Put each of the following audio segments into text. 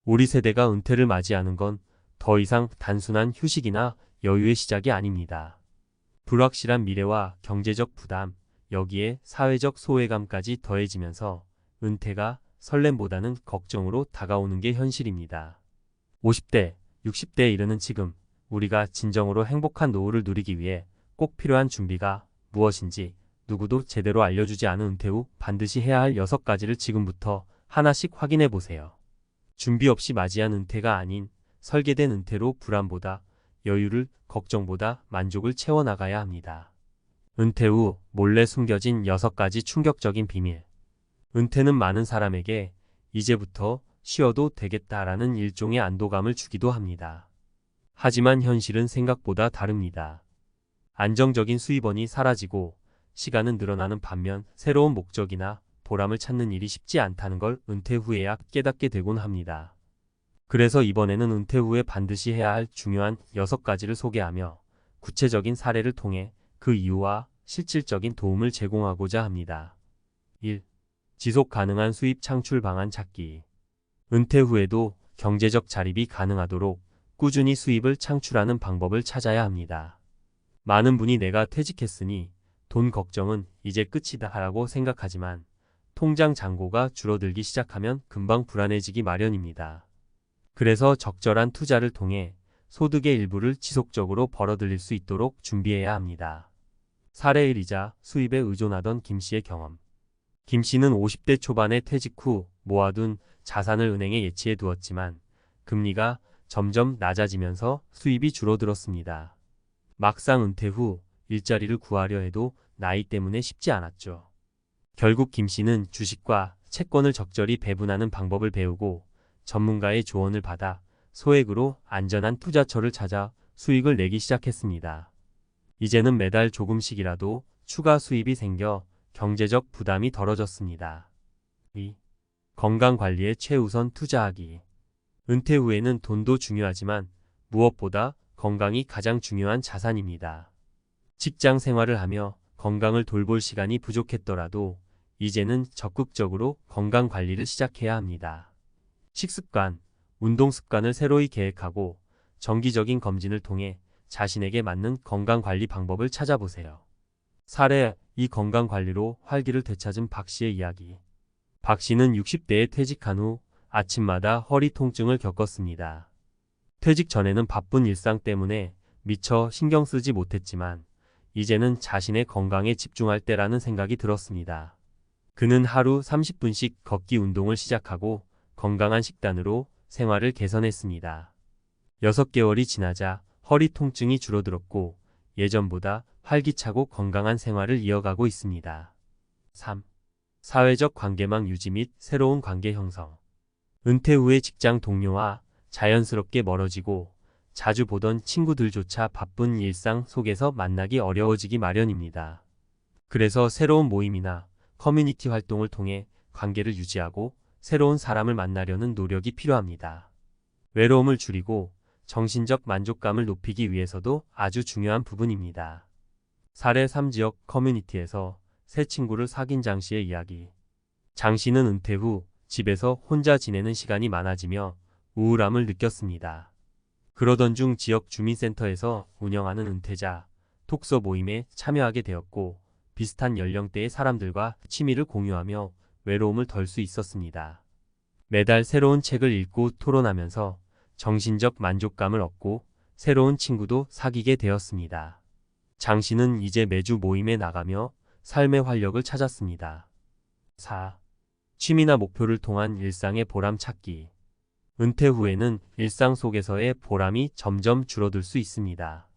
우리 세대가 은퇴를 맞이하는 건 더 이상 단순한 휴식이나 여유의 시작이 아닙니다. 불확실한 미래와 경제적 부담, 여기에 사회적 소외감까지 더해지면서 은퇴가 설렘보다는 걱정으로 다가오는 게 현실입니다. 50대, 60대에 이르는 지금, 우리가 진정으로 행복한 노후를 누리기 위해 꼭 필요한 준비가 무엇인지 누구도 제대로 알려주지 않은 은퇴 후 반드시 해야 할 6가지를 지금부터 하나씩 확인해 보세요. 준비 없이 맞이한 은퇴가 아닌 설계된 은퇴로 불안보다 여유를, 걱정보다 만족을 채워나가야 합니다. 은퇴 후 몰래 숨겨진 6가지 충격적인 비밀. 은퇴는 많은 사람에게 이제부터 쉬어도 되겠다라는 일종의 안도감을 주기도 합니다. 하지만 현실은 생각보다 다릅니다. 안정적인 수입원이 사라지고 시간은 늘어나는 반면 새로운 목적이나 보람을 찾는 일이 쉽지 않다는 걸 은퇴 후에야 깨닫게 되곤 합니다. 그래서 이번에는 은퇴 후에 반드시 해야 할 중요한 6가지를 소개하며 구체적인 사례를 통해 그 이유와 실질적인 도움을 제공하고자 합니다. 1. 지속 가능한 수입 창출 방안 찾기. 은퇴 후에도 경제적 자립이 가능하도록 꾸준히 수입을 창출하는 방법을 찾아야 합니다. 많은 분이 내가 퇴직했으니 돈 걱정은 이제 끝이다 라고 생각하지만 통장 잔고가 줄어들기 시작하면 금방 불안해지기 마련입니다. 그래서 적절한 투자를 통해 소득의 일부를 지속적으로 벌어들일 수 있도록 준비해야 합니다. 사례 1이자 수입에 의존하던 김 씨의 경험. 김 씨는 50대 초반에 퇴직 후 모아둔 자산을 은행에 예치해 두었지만 금리가 점점 낮아지면서 수입이 줄어들었습니다. 막상 은퇴 후 일자리를 구하려 해도 나이 때문에 쉽지 않았죠. 결국 김 씨는 주식과 채권을 적절히 배분하는 방법을 배우고 전문가의 조언을 받아 소액으로 안전한 투자처를 찾아 수익을 내기 시작했습니다. 이제는 매달 조금씩이라도 추가 수입이 생겨 경제적 부담이 덜어졌습니다. 2. 건강관리에 최우선 투자하기. 은퇴 후에는 돈도 중요하지만 무엇보다 건강이 가장 중요한 자산입니다. 직장 생활을 하며 건강을 돌볼 시간이 부족했더라도 이제는 적극적으로 건강관리를 시작해야 합니다. 식습관, 운동 습관을 새로이 계획하고 정기적인 검진을 통해 자신에게 맞는 건강관리 방법을 찾아보세요. 사례 2. 건강관리로 활기를 되찾은 박 씨의 이야기. 박 씨는 60대에 퇴직한 후 아침마다 허리 통증을 겪었습니다. 퇴직 전에는 바쁜 일상 때문에 미처 신경 쓰지 못했지만 이제는 자신의 건강에 집중할 때라는 생각이 들었습니다. 그는 하루 30분씩 걷기 운동을 시작하고 건강한 식단으로 생활을 개선했습니다. 6개월이 지나자 허리 통증이 줄어들었고 예전보다 활기차고 건강한 생활을 이어가고 있습니다. 3. 사회적 관계망 유지 및 새로운 관계 형성. 은퇴 후에 직장 동료와 자연스럽게 멀어지고 자주 보던 친구들조차 바쁜 일상 속에서 만나기 어려워지기 마련입니다. 그래서 새로운 모임이나 커뮤니티 활동을 통해 관계를 유지하고 새로운 사람을 만나려는 노력이 필요합니다. 외로움을 줄이고 정신적 만족감을 높이기 위해서도 아주 중요한 부분입니다. 사례 3. 지역 커뮤니티에서 새 친구를 사귄 장 씨의 이야기. 장 씨는 은퇴 후 집에서 혼자 지내는 시간이 많아지며 우울함을 느꼈습니다. 그러던 중 지역 주민센터에서 운영하는 은퇴자 톡서 모임에 참여하게 되었고 비슷한 연령대의 사람들과 취미를 공유하며 외로움을 덜 수 있었습니다. 매달 새로운 책을 읽고 토론하면서 정신적 만족감을 얻고 새로운 친구도 사귀게 되었습니다. 장 씨는 이제 매주 모임에 나가며 삶의 활력을 찾았습니다. 4. 취미나 목표를 통한 일상의 보람 찾기. 은퇴 후에는 일상 속에서의 보람이 점점 줄어들 수 있습니다.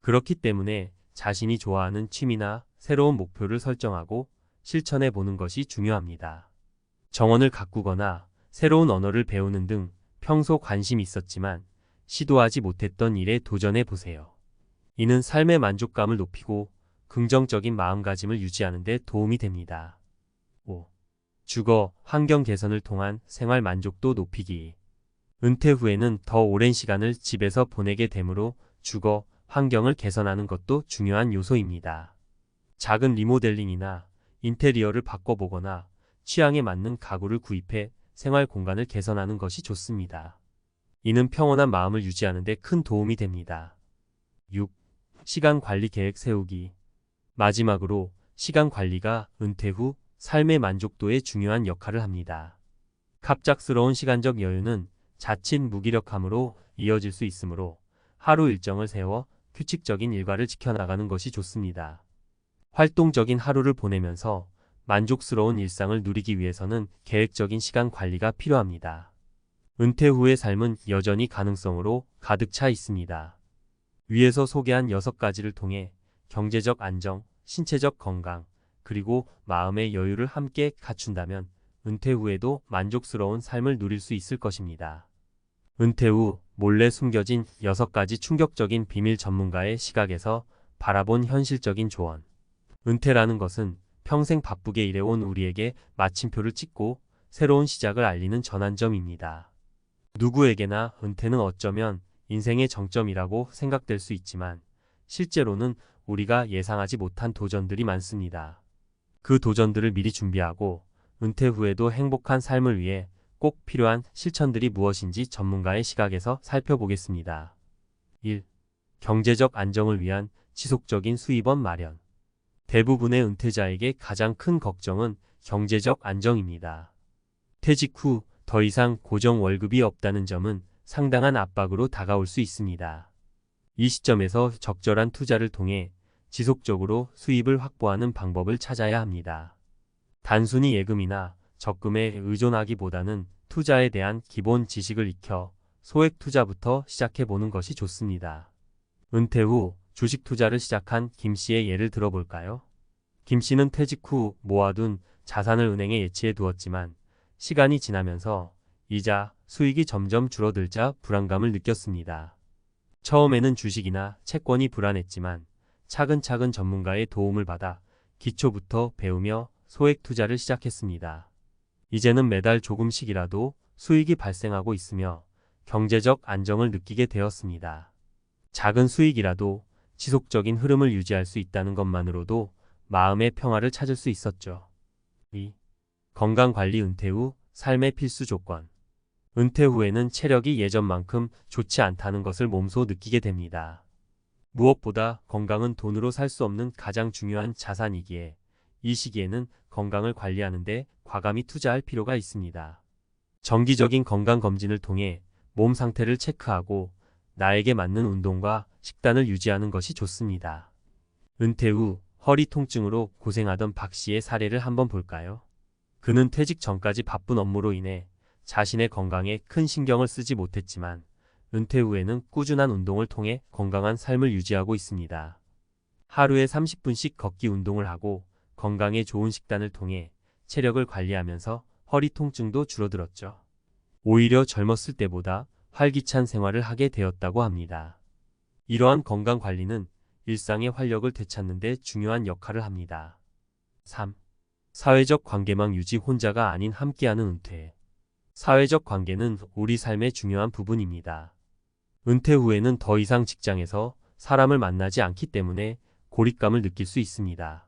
그렇기 때문에 자신이 좋아하는 취미나 새로운 목표를 설정하고 실천해 보는 것이 중요합니다. 정원을 가꾸거나 새로운 언어를 배우는 등 평소 관심이 있었지만 시도하지 못했던 일에 도전해 보세요. 이는 삶의 만족감을 높이고 긍정적인 마음가짐을 유지하는 데 도움이 됩니다. 5. 주거, 환경 개선을 통한 생활 만족도 높이기. 은퇴 후에는 더 오랜 시간을 집에서 보내게 되므로 주거, 환경을 개선하는 것도 중요한 요소입니다. 작은 리모델링이나 인테리어를 바꿔보거나 취향에 맞는 가구를 구입해 생활 공간을 개선하는 것이 좋습니다. 이는 평온한 마음을 유지하는 데 큰 도움이 됩니다. 6. 시간 관리 계획 세우기. 마지막으로 시간 관리가 은퇴 후 삶의 만족도에 중요한 역할을 합니다. 갑작스러운 시간적 여유는 자칫 무기력함으로 이어질 수 있으므로 하루 일정을 세워 규칙적인 일과를 지켜나가는 것이 좋습니다. 활동적인 하루를 보내면서 만족스러운 일상을 누리기 위해서는 계획적인 시간 관리가 필요합니다. 은퇴 후의 삶은 여전히 가능성으로 가득 차 있습니다. 위에서 소개한 6가지를 통해 경제적 안정, 신체적 건강, 그리고 마음의 여유를 함께 갖춘다면 은퇴 후에도 만족스러운 삶을 누릴 수 있을 것입니다. 은퇴 후 몰래 숨겨진 6가지 충격적인 비밀, 전문가의 시각에서 바라본 현실적인 조언. 은퇴라는 것은 평생 바쁘게 일해온 우리에게 마침표를 찍고 새로운 시작을 알리는 전환점입니다. 누구에게나 은퇴는 어쩌면 인생의 정점이라고 생각될 수 있지만 실제로는 우리가 예상하지 못한 도전들이 많습니다. 그 도전들을 미리 준비하고 은퇴 후에도 행복한 삶을 위해 꼭 필요한 실천들이 무엇인지 전문가의 시각에서 살펴보겠습니다. 1. 경제적 안정을 위한 지속적인 수입원 마련. 대부분의 은퇴자에게 가장 큰 걱정은 경제적 안정입니다. 퇴직 후 더 이상 고정 월급이 없다는 점은 상당한 압박으로 다가올 수 있습니다. 이 시점에서 적절한 투자를 통해 지속적으로 수입을 확보하는 방법을 찾아야 합니다. 단순히 예금이나 적금에 의존하기보다는 투자에 대한 기본 지식을 익혀 소액 투자부터 시작해보는 것이 좋습니다. 은퇴 후 주식 투자를 시작한 김 씨의 예를 들어볼까요? 김 씨는 퇴직 후 모아둔 자산을 은행에 예치해 두었지만 시간이 지나면서 이자, 수익이 점점 줄어들자 불안감을 느꼈습니다. 처음에는 주식이나 채권이 불안했지만 차근차근 전문가의 도움을 받아 기초부터 배우며 소액 투자를 시작했습니다. 이제는 매달 조금씩이라도 수익이 발생하고 있으며 경제적 안정을 느끼게 되었습니다. 작은 수익이라도 지속적인 흐름을 유지할 수 있다는 것만으로도 마음의 평화를 찾을 수 있었죠. 2. 건강관리. 은퇴 후 삶의 필수 조건. 은퇴 후에는 체력이 예전만큼 좋지 않다는 것을 몸소 느끼게 됩니다. 무엇보다 건강은 돈으로 살 수 없는 가장 중요한 자산이기에 이 시기에는 건강을 관리하는 데 과감히 투자할 필요가 있습니다. 정기적인 건강검진을 통해 몸 상태를 체크하고 나에게 맞는 운동과 식단을 유지하는 것이 좋습니다. 은퇴 후 허리 통증으로 고생하던 박 씨의 사례를 한번 볼까요? 그는 퇴직 전까지 바쁜 업무로 인해 자신의 건강에 큰 신경을 쓰지 못했지만 은퇴 후에는 꾸준한 운동을 통해 건강한 삶을 유지하고 있습니다. 하루에 30분씩 걷기 운동을 하고 건강에 좋은 식단을 통해 체력을 관리하면서 허리 통증도 줄어들었죠. 오히려 젊었을 때보다 활기찬 생활을 하게 되었다고 합니다. 이러한 건강 관리는 일상의 활력을 되찾는 데 중요한 역할을 합니다. 3. 사회적 관계망 유지. 혼자가 아닌 함께하는 은퇴. 사회적 관계는 우리 삶의 중요한 부분입니다. 은퇴 후에는 더 이상 직장에서 사람을 만나지 않기 때문에 고립감을 느낄 수 있습니다.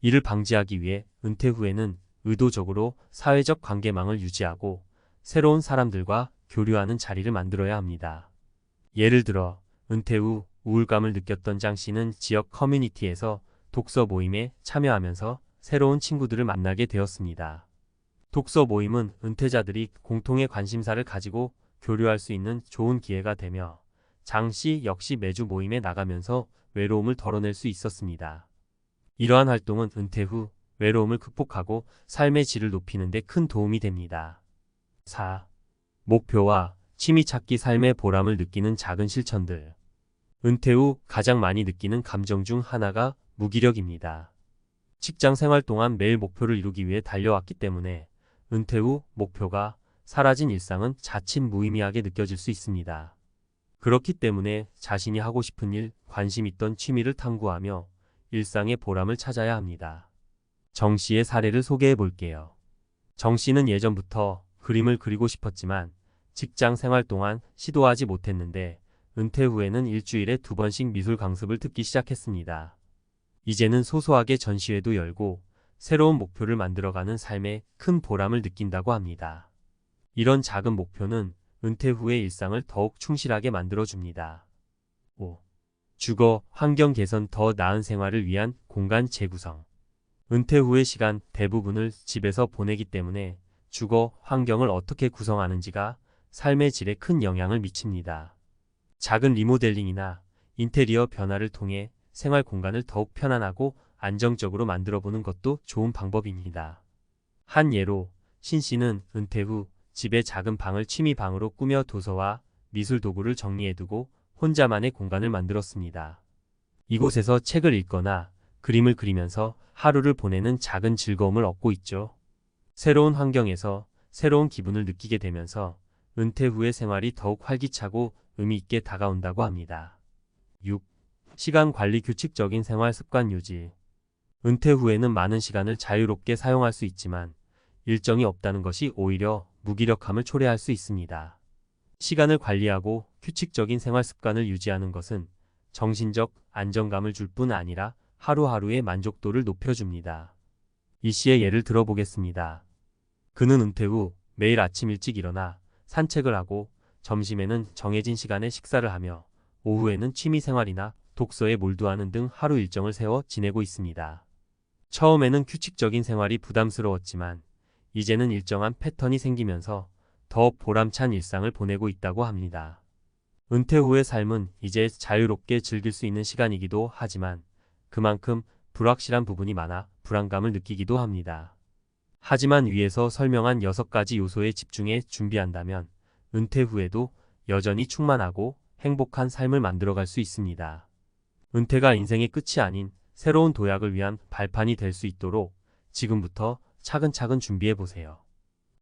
이를 방지하기 위해 은퇴 후에는 의도적으로 사회적 관계망을 유지하고 새로운 사람들과 교류하는 자리를 만들어야 합니다. 예를 들어 은퇴 후 우울감을 느꼈던 장 씨는 지역 커뮤니티에서 독서 모임에 참여하면서 새로운 친구들을 만나게 되었습니다. 독서 모임은 은퇴자들이 공통의 관심사를 가지고 교류할 수 있는 좋은 기회가 되며 장 씨 역시 매주 모임에 나가면서 외로움을 덜어낼 수 있었습니다. 이러한 활동은 은퇴 후 외로움을 극복하고 삶의 질을 높이는 데 큰 도움이 됩니다. 4. 목표와 취미 찾기. 삶의 보람을 느끼는 작은 실천들. 은퇴 후 가장 많이 느끼는 감정 중 하나가 무기력입니다. 직장 생활 동안 매일 목표를 이루기 위해 달려왔기 때문에 은퇴 후 목표가 사라진 일상은 자칫 무의미하게 느껴질 수 있습니다. 그렇기 때문에 자신이 하고 싶은 일, 관심 있던 취미를 탐구하며 일상의 보람을 찾아야 합니다. 정 씨의 사례를 소개해 볼게요. 정 씨는 예전부터 그림을 그리고 싶었지만 직장 생활 동안 시도하지 못했는데 은퇴 후에는 일주일에 2번씩 미술 강습을 듣기 시작했습니다. 이제는 소소하게 전시회도 열고 새로운 목표를 만들어가는 삶에 큰 보람을 느낀다고 합니다. 이런 작은 목표는 은퇴 후의 일상을 더욱 충실하게 만들어줍니다. 5. 주거, 환경 개선 더 나은 생활을 위한 공간 재구성. 은퇴 후의 시간 대부분을 집에서 보내기 때문에 주거, 환경을 어떻게 구성하는지가 삶의 질에 큰 영향을 미칩니다. 작은 리모델링이나 인테리어 변화를 통해 생활 공간을 더욱 편안하고 안정적으로 만들어보는 것도 좋은 방법입니다. 한 예로 신 씨는 은퇴 후 집의 작은 방을 취미방으로 꾸며 도서와 미술 도구를 정리해두고 혼자만의 공간을 만들었습니다. 이곳에서 책을 읽거나 그림을 그리면서 하루를 보내는 작은 즐거움을 얻고 있죠. 새로운 환경에서 새로운 기분을 느끼게 되면서 은퇴 후의 생활이 더욱 활기차고 의미 있게 다가온다고 합니다. 6. 시간 관리 규칙적인 생활 습관 유지. 은퇴 후에는 많은 시간을 자유롭게 사용할 수 있지만 일정이 없다는 것이 오히려 무기력함을 초래할 수 있습니다. 시간을 관리하고 규칙적인 생활 습관을 유지하는 것은 정신적 안정감을 줄 뿐 아니라 하루하루의 만족도를 높여줍니다. 이 씨의 예를 들어보겠습니다. 그는 은퇴 후 매일 아침 일찍 일어나 산책을 하고 점심에는 정해진 시간에 식사를 하며 오후에는 취미생활이나 독서에 몰두하는 등 하루 일정을 세워 지내고 있습니다. 처음에는 규칙적인 생활이 부담스러웠지만 이제는 일정한 패턴이 생기면서 더 보람찬 일상을 보내고 있다고 합니다. 은퇴 후의 삶은 이제 자유롭게 즐길 수 있는 시간이기도 하지만 그만큼 불확실한 부분이 많아 불안감을 느끼기도 합니다. 하지만 위에서 설명한 6가지 요소에 집중해 준비한다면 은퇴 후에도 여전히 충만하고 행복한 삶을 만들어갈 수 있습니다. 은퇴가 인생의 끝이 아닌 새로운 도약을 위한 발판이 될 수 있도록 지금부터 차근차근 준비해 보세요.